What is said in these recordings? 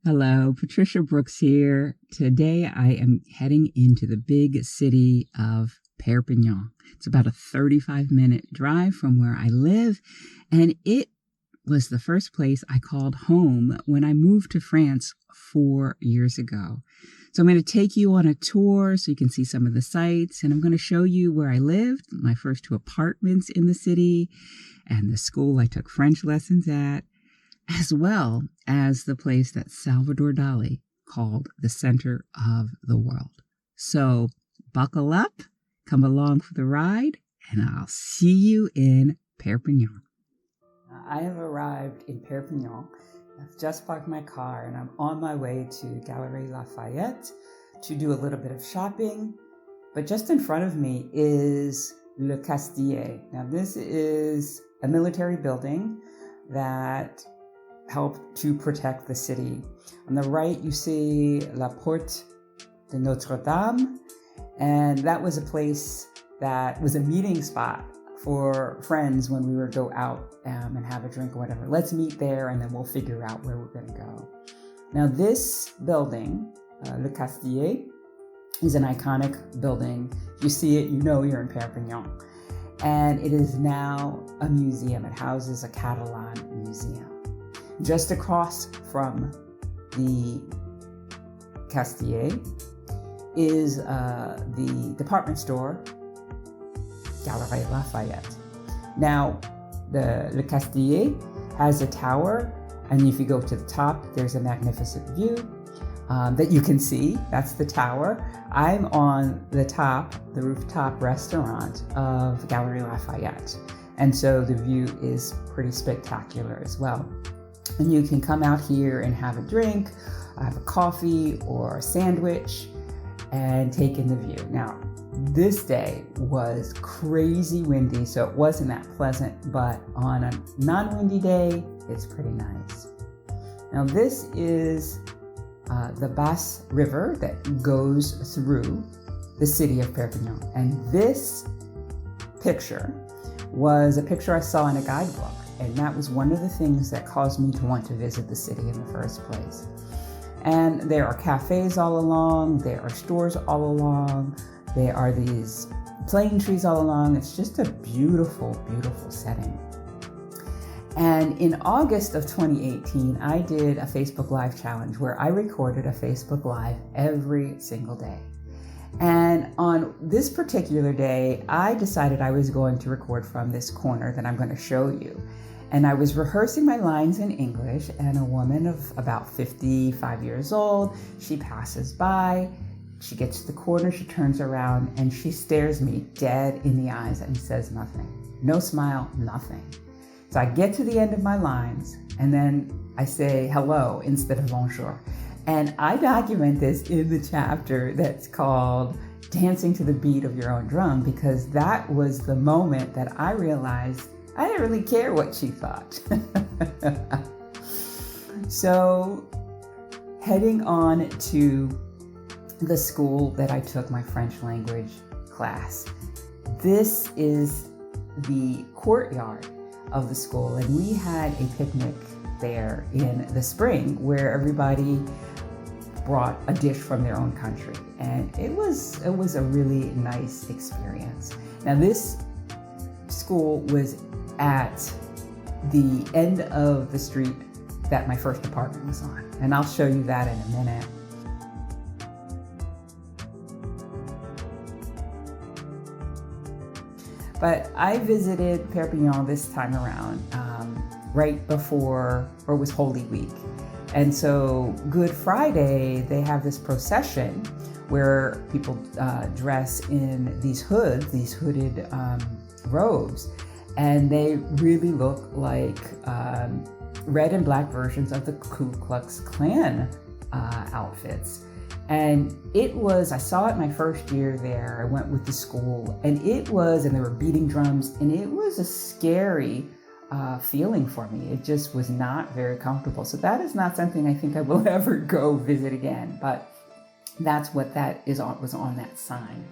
Hello, Patricia Brooks here. Today I am heading into the big city of Perpignan. It's about a 35-minute drive from where I live, and it was the first place I called home when I moved to France 4 years ago. So I'm going to take you on a tour so you can see some of the sights, and I'm going to show you where I lived, my first two apartments in the city, and the school I took French lessons at, as well as the place that Salvador Dali called the center of the world. So buckle up, come along for the ride, and I'll see you in Perpignan. I have arrived in Perpignan. I've just parked my car and I'm on my way to Galerie Lafayette to do a little bit of shopping. But just in front of me is Le Castille. Now this is a military building that helped to protect the city. On the right, you see La Porte de Notre Dame, and that was a place that was a meeting spot for friends when we would go out and have a drink or whatever. Let's meet there, and then we'll figure out where we're going to go. Now, this building, Le Castille, is an iconic building. If you see it, you know you're in Perpignan. And it is now a museum. It houses a Catalan museum. Just across from the Castille is the department store, Galerie Lafayette. Now, the Le Castille has a tower, and if you go to the top, there's a magnificent view that you can see. That's the tower. I'm on the top, the rooftop restaurant of Galerie Lafayette, and so the view is pretty spectacular as well. And you can come out here and have a drink, have a coffee or a sandwich, and take in the view. Now, this day was crazy windy, so it wasn't that pleasant, but on a non-windy day, it's pretty nice. Now, this is the Basse River that goes through the city of Perpignan. And this picture was a picture I saw in a guidebook. And that was one of the things that caused me to want to visit the city in the first place. And there are cafes all along, there are stores all along, there are these plane trees all along. It's just a beautiful, beautiful setting. And in August of 2018, I did a Facebook Live challenge where I recorded a Facebook Live every single day. And on this particular day, I decided I was going to record from this corner that I'm going to show you. And I was rehearsing my lines in English, and a woman of about 55 years old, she passes by, she gets to the corner, she turns around, and she stares me dead in the eyes and says nothing. No smile, nothing. So I get to the end of my lines, and then I say hello instead of bonjour. And I document this in the chapter that's called Dancing to the Beat of Your Own Drum, because that was the moment that I realized I didn't really care what she thought. So, heading on to the school that I took my French language class. This is the courtyard of the school, and we had a picnic there in the spring where everybody brought a dish from their own country, and it was a really nice experience. Now, this school was at the end of the street that my first apartment was on, and I'll show you that in a minute. But I visited Perpignan this time around, right before, or it was Holy Week. And so Good Friday, they have this procession where people dress in these hoods, these hooded robes, and they really look like red and black versions of the Ku Klux Klan outfits. And I saw it my first year there. I went with the school, and they were beating drums, and it was a scary feeling for me. It just was not very comfortable. So that is not something I think I will ever go visit again, but that's what was on that sign.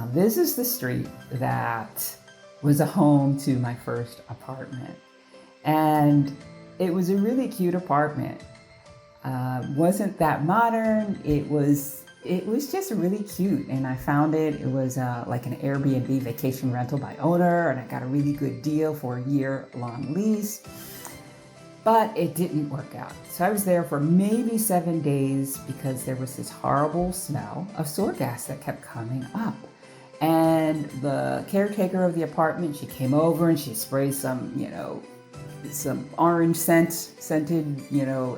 Now, this is the street that was a home to my first apartment. And it was a really cute apartment. Wasn't that modern. It was just really cute. And I found it was like an Airbnb vacation rental by owner. And I got a really good deal for a year-long lease. But it didn't work out. So I was there for maybe 7 days because there was this horrible smell of sewer gas that kept coming up. And the caretaker of the apartment, she came over and she sprayed some orange scented,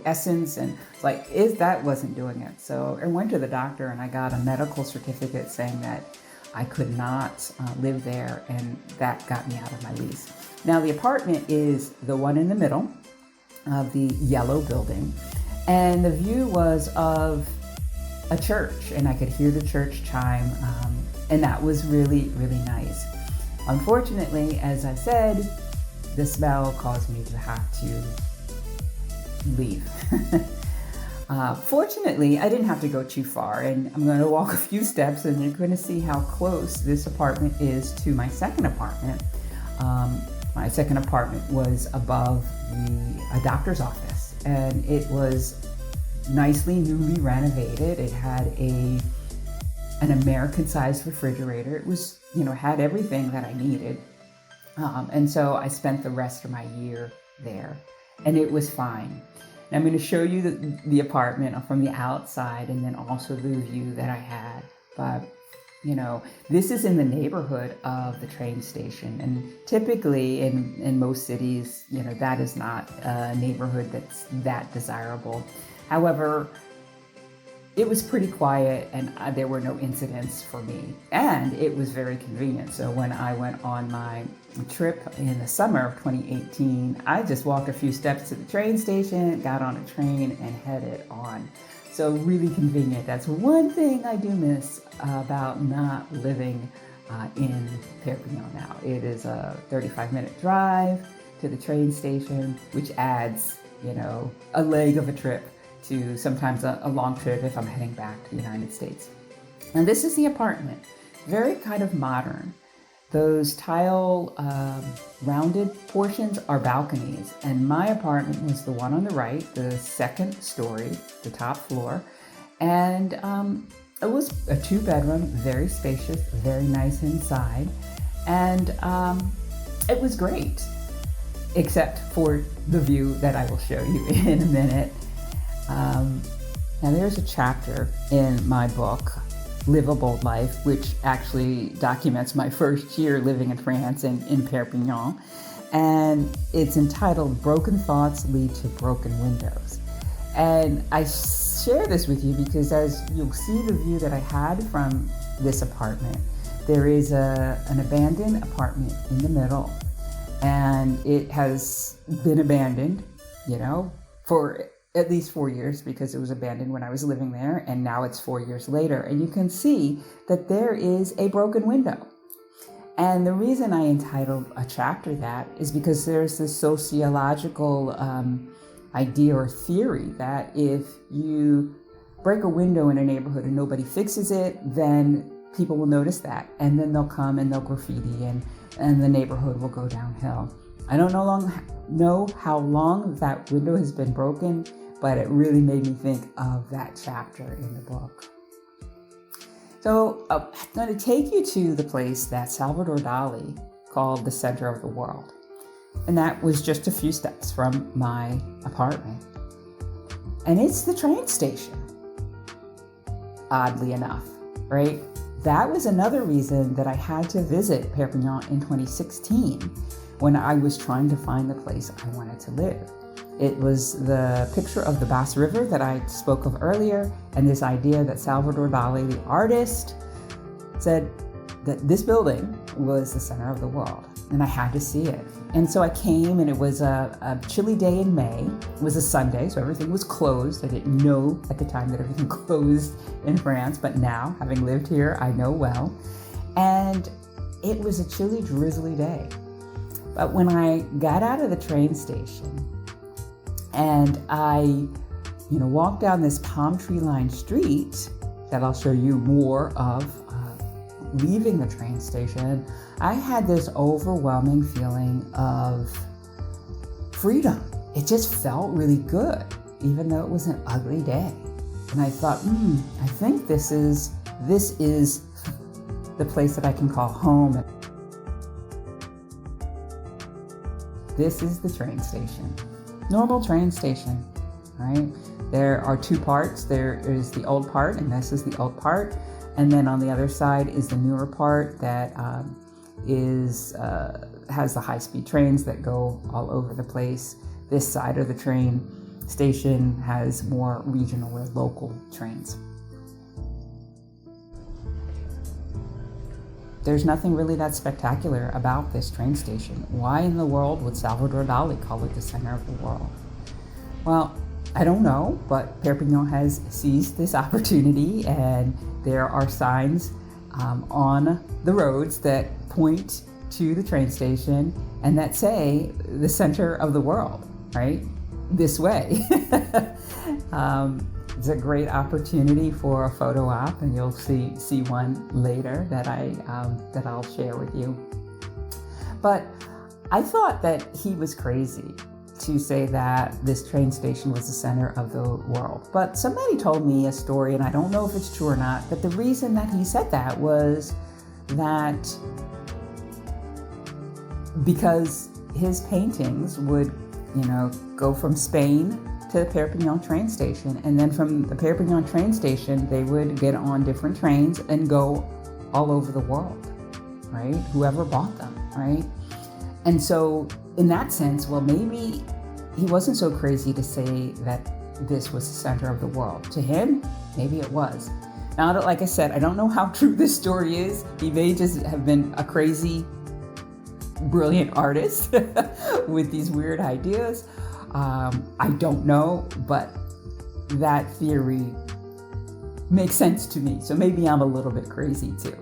essence. And it's like, that wasn't doing it. So I went to the doctor and I got a medical certificate saying that I could not live there. And that got me out of my lease. Now the apartment is the one in the middle of the yellow building. And the view was of a church and I could hear the church chime. And that was really, really nice. Unfortunately, as I said, the smell caused me to have to leave. Fortunately, I didn't have to go too far, and I'm going to walk a few steps and you're going to see how close this apartment is to my second apartment. My second apartment was above a doctor's office, and it was nicely newly renovated. It had an American-sized refrigerator. It was, had everything that I needed. And so I spent the rest of my year there, and it was fine. And I'm going to show you the apartment from the outside and then also the view that I had. But, this is in the neighborhood of the train station. And typically in most cities, that is not a neighborhood that's that desirable. However, it was pretty quiet and there were no incidents for me. And it was very convenient. So when I went on my trip in the summer of 2018, I just walked a few steps to the train station, got on a train and headed on. So really convenient. That's one thing I do miss about not living in Perpignan now. It is a 35-minute drive to the train station, which adds, a leg of a trip to sometimes a long trip if I'm heading back to the United States. And this is the apartment, very kind of modern. Those tile rounded portions are balconies, and my apartment was the one on the right, the second story, the top floor, and it was a 2-bedroom, very spacious, very nice inside, and it was great, except for the view that I will show you in a minute. Now there's a chapter in my book, Live a Bold Life, which actually documents my first year living in France and in Perpignan. And it's entitled Broken Thoughts Lead to Broken Windows. And I share this with you because as you'll see the view that I had from this apartment, there is an abandoned apartment in the middle. And it has been abandoned, for at least 4 years because it was abandoned when I was living there, and now it's 4 years later. And you can see that there is a broken window. And the reason I entitled a chapter that is because there's this sociological idea or theory that if you break a window in a neighborhood and nobody fixes it, then people will notice that. And then they'll come and they'll graffiti and the neighborhood will go downhill. I don't know how long that window has been broken, but it really made me think of that chapter in the book. So I'm going to take you to the place that Salvador Dali called the center of the world. And that was just a few steps from my apartment. And it's the train station, oddly enough, right? That was another reason that I had to visit Perpignan in 2016 when I was trying to find the place I wanted to live. It was the picture of the Bass River that I spoke of earlier, and this idea that Salvador Dali, the artist, said that this building was the center of the world, and I had to see it. And so I came, and it was a chilly day in May. It was a Sunday, so everything was closed. I didn't know at the time that everything closed in France, but now, having lived here, I know well. And it was a chilly, drizzly day. But when I got out of the train station and I, walked down this palm tree lined street that I'll show you more of leaving the train station, I had this overwhelming feeling of freedom. It just felt really good, even though it was an ugly day. And I thought, I think this is the place that I can call home. This is the train station. Normal train station, right? There are two parts. There is the old part, and this is the old part. And then on the other side is the newer part that has the high-speed trains that go all over the place. This side of the train station has more regional or local trains. There's nothing really that spectacular about this train station. Why in the world would Salvador Dali call it the center of the world? Well, I don't know, but Perpignan has seized this opportunity, and there are signs on the roads that point to the train station and that say the center of the world, right? This way. It's a great opportunity for a photo op, and you'll see one later that I'll share with you. But I thought that he was crazy to say that this train station was the center of the world. But somebody told me a story, and I don't know if it's true or not, but the reason that he said that was that because his paintings would, go from Spain to the Perpignan train station, and then from the Perpignan train station, they would get on different trains and go all over the world, right? Whoever bought them, right? And so in that sense, well, maybe he wasn't so crazy to say that this was the center of the world. To him, maybe it was. Now, like I said, I don't know how true this story is. He may just have been a crazy, brilliant artist with these weird ideas. I don't know, but that theory makes sense to me. So maybe I'm a little bit crazy too.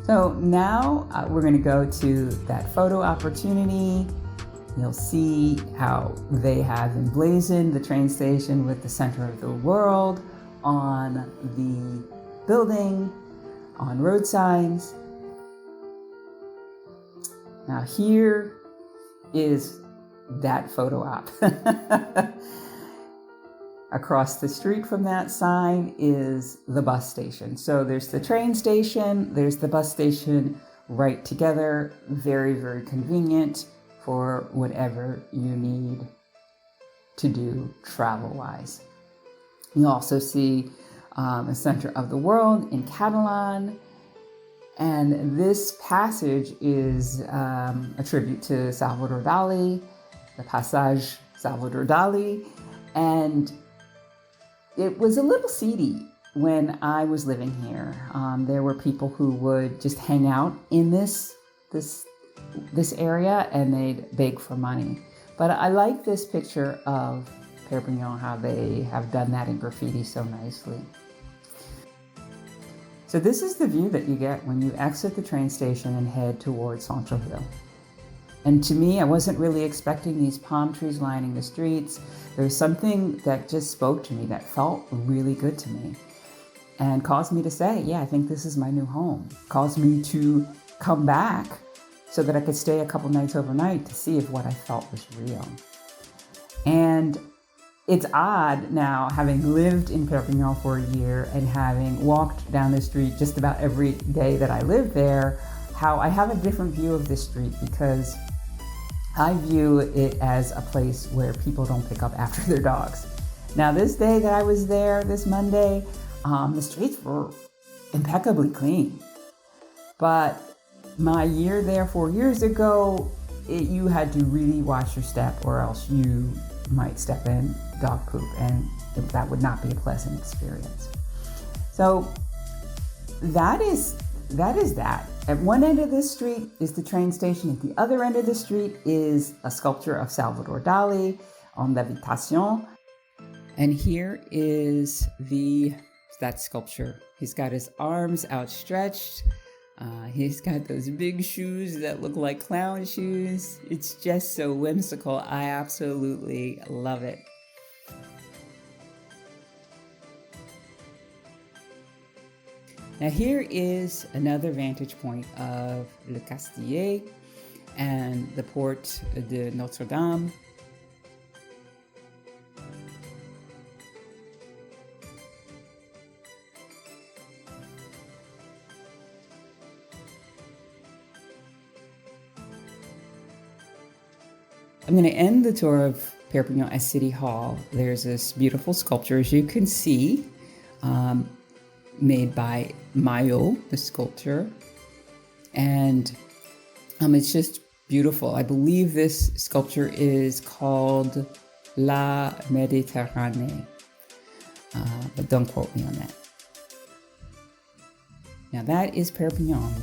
So now we're going to go to that photo opportunity. You'll see how they have emblazoned the train station with the center of the world on the building, on road signs. Now here is that photo op. Across the street from that sign is the bus station. So there's the train station, there's the bus station right together. Very, very convenient for whatever you need to do travel-wise. You also see the center of the world in Catalan. And this passage is a tribute to Salvador Dali, the Passage Salvador Dali. And it was a little seedy when I was living here. There were people who would just hang out in this area, and they'd beg for money. But I like this picture of Perpignan, how they have done that in graffiti so nicely. So this is the view that you get when you exit the train station and head towards Centreville. And to me, I wasn't really expecting these palm trees lining the streets. There was something that just spoke to me that felt really good to me and caused me to say, yeah, I think this is my new home. Caused me to come back so that I could stay a couple nights overnight to see if what I felt was real. And it's odd now, having lived in Perpignan for a year and having walked down the street just about every day that I lived there, how I have a different view of this street, because I view it as a place where people don't pick up after their dogs. Now, this day that I was there, this Monday, the streets were impeccably clean. But my year there 4 years ago, you had to really watch your step, or else you might step in dog poop, and that would not be a pleasant experience. So that is that. At one end of this street is the train station. At the other end of the street is a sculpture of Salvador Dali on Levitation. And here is that sculpture. He's got his arms outstretched. He's got those big shoes that look like clown shoes. It's just so whimsical. I absolutely love it. Now here is another vantage point of Le Castille and the port de Notre Dame. I'm going to end the tour of Perpignan at City Hall. There's this beautiful sculpture, as you can see, made by Mayo, the sculptor. And it's just beautiful. I believe this sculpture is called La Méditerranée, but don't quote me on that. Now that is Perpignan.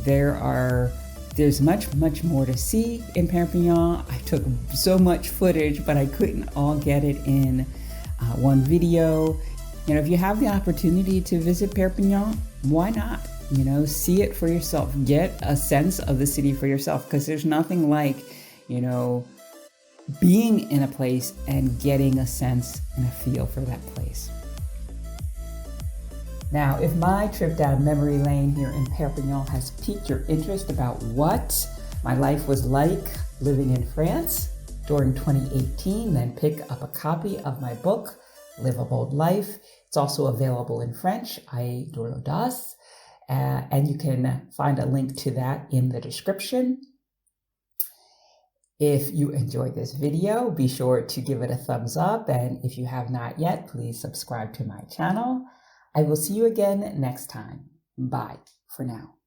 There's much more to see in Perpignan. I took so much footage, but I couldn't all get it in one video. You know, if you have the opportunity to visit Perpignan, why not? You know, see it for yourself. Get a sense of the city for yourself, because there's nothing like, you know, being in a place and getting a sense and a feel for that place. Now, if my trip down memory lane here in Perpignan has piqued your interest about what my life was like living in France during 2018, then pick up a copy of my book, Live a Bold Life. It's also available in French, I de l'audace, and you can find a link to that in the description. If you enjoyed this video, be sure to give it a thumbs up, and if you have not yet, please subscribe to my channel. I will see you again next time. Bye for now.